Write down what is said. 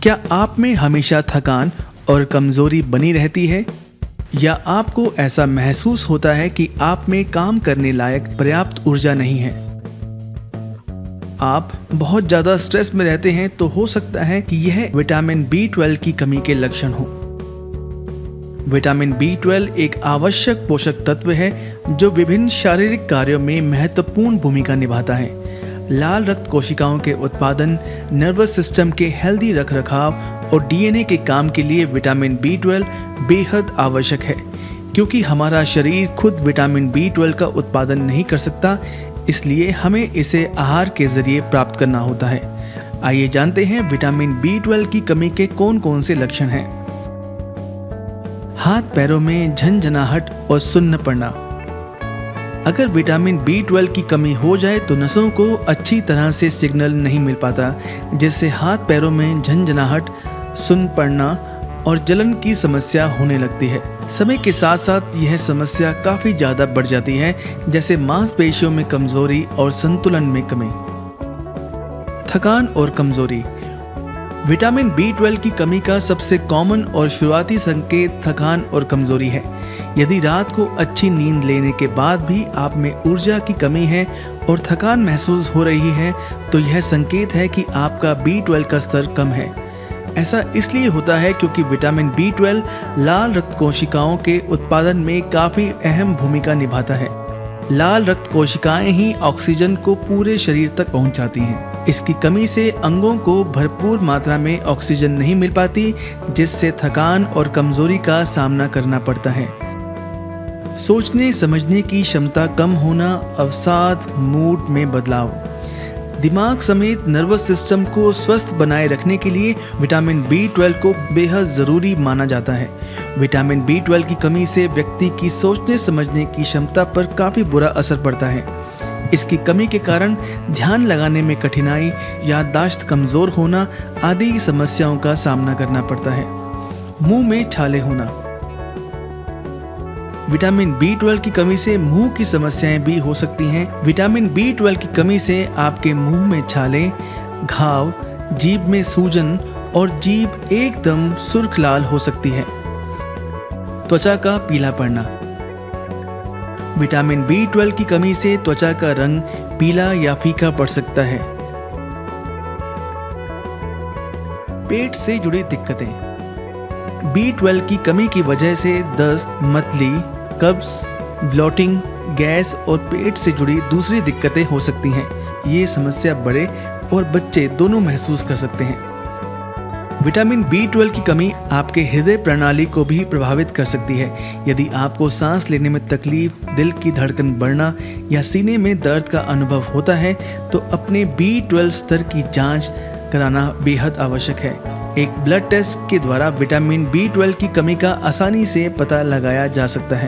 क्या आप में हमेशा थकान और कमज़ोरी बनी रहती है, या आपको ऐसा महसूस होता है कि आप में काम करने लायक पर्याप्त ऊर्जा नहीं है? आप बहुत ज़्यादा स्ट्रेस में रहते हैं तो हो सकता है कि यह विटामिन B12 की कमी के लक्षण हो। विटामिन B12 एक आवश्यक पोषक तत्व है जो विभिन्न शारीरिक कार्यों में महत्वपूर्ण भूमिका निभाता है। लाल रक्त कोशिकाओं के उत्पादन, नर्वस सिस्टम के हेल्दी रखरखाव और DNA के काम के लिए विटामिन B12 बेहद आवश्यक है। क्योंकि हमारा शरीर खुद विटामिन B12 का उत्पादन नहीं कर सकता, इसलिए हमें इसे आहार के जरिए प्राप्त करना होता है। आइए जानते हैं विटामिन B12 की कमी के कौन कौन से लक्षण हैं। हाथ पैरों में झंझनाहट और सुन्न पड़ना। अगर विटामिन B12 की कमी हो जाए तो नसों को अच्छी तरह से सिग्नल नहीं मिल पाता, जिससे हाथ पैरों में झंझनाहट, सुन्न पड़ना और जलन की समस्या होने लगती है। समय के साथ साथ यह समस्या काफ़ी ज़्यादा बढ़ जाती है, जैसे मांसपेशियों में कमज़ोरी और संतुलन में कमी। थकान और कमज़ोरी। विटामिन B12 की कमी का सबसे कॉमन और शुरुआती संकेत थकान और कमज़ोरी है। यदि रात को अच्छी नींद लेने के बाद भी आप में ऊर्जा की कमी है और थकान महसूस हो रही है, तो यह संकेत है कि आपका B12 का स्तर कम है। ऐसा इसलिए होता है क्योंकि विटामिन B12 लाल रक्त कोशिकाओं के उत्पादन में काफ़ी अहम भूमिका निभाता है। लाल रक्त कोशिकाएं ही ऑक्सीजन को पूरे शरीर तक पहुंचाती हैं। इसकी कमी से अंगों को भरपूर मात्रा में ऑक्सीजन नहीं मिल पाती, जिससे थकान और कमजोरी का सामना करना पड़ता है। सोचने समझने की क्षमता कम होना, अवसाद, मूड में बदलाव। दिमाग समेत नर्वस सिस्टम को स्वस्थ बनाए रखने के लिए विटामिन B12 को बेहद ज़रूरी माना जाता है। विटामिन B12 की कमी से व्यक्ति की सोचने समझने की क्षमता पर काफ़ी बुरा असर पड़ता है। इसकी कमी के कारण ध्यान लगाने में कठिनाई, याददाश्त कमज़ोर होना आदि समस्याओं का सामना करना पड़ता है। मुंह में छाले होना। विटामिन B12 की कमी से मुंह की समस्याएं भी हो सकती हैं। विटामिन B12 की कमी से आपके मुंह में छाले, घाव, जीभ में सूजन और जीभ एकदम सुर्ख लाल हो सकती है। त्वचा का पीला पड़ना। विटामिन B12 की कमी से त्वचा का रंग पीला या फीका पड़ सकता है। पेट से जुड़ी दिक्कतें। B12 की कमी की वजह से दस्त, मतली, कब्ज, ब्लॉटिंग, गैस और पेट से जुड़ी दूसरी दिक्कतें हो सकती हैं। ये समस्या बड़े और बच्चे दोनों महसूस कर सकते हैं। विटामिन B12 की कमी आपके हृदय प्रणाली को भी प्रभावित कर सकती है। यदि आपको सांस लेने में तकलीफ, दिल की धड़कन बढ़ना या सीने में दर्द का अनुभव होता है, तो अपने B12 स्तर की जांच कराना बेहद आवश्यक है। एक ब्लड टेस्ट के द्वारा विटामिन B12 की कमी का आसानी से पता लगाया जा सकता है।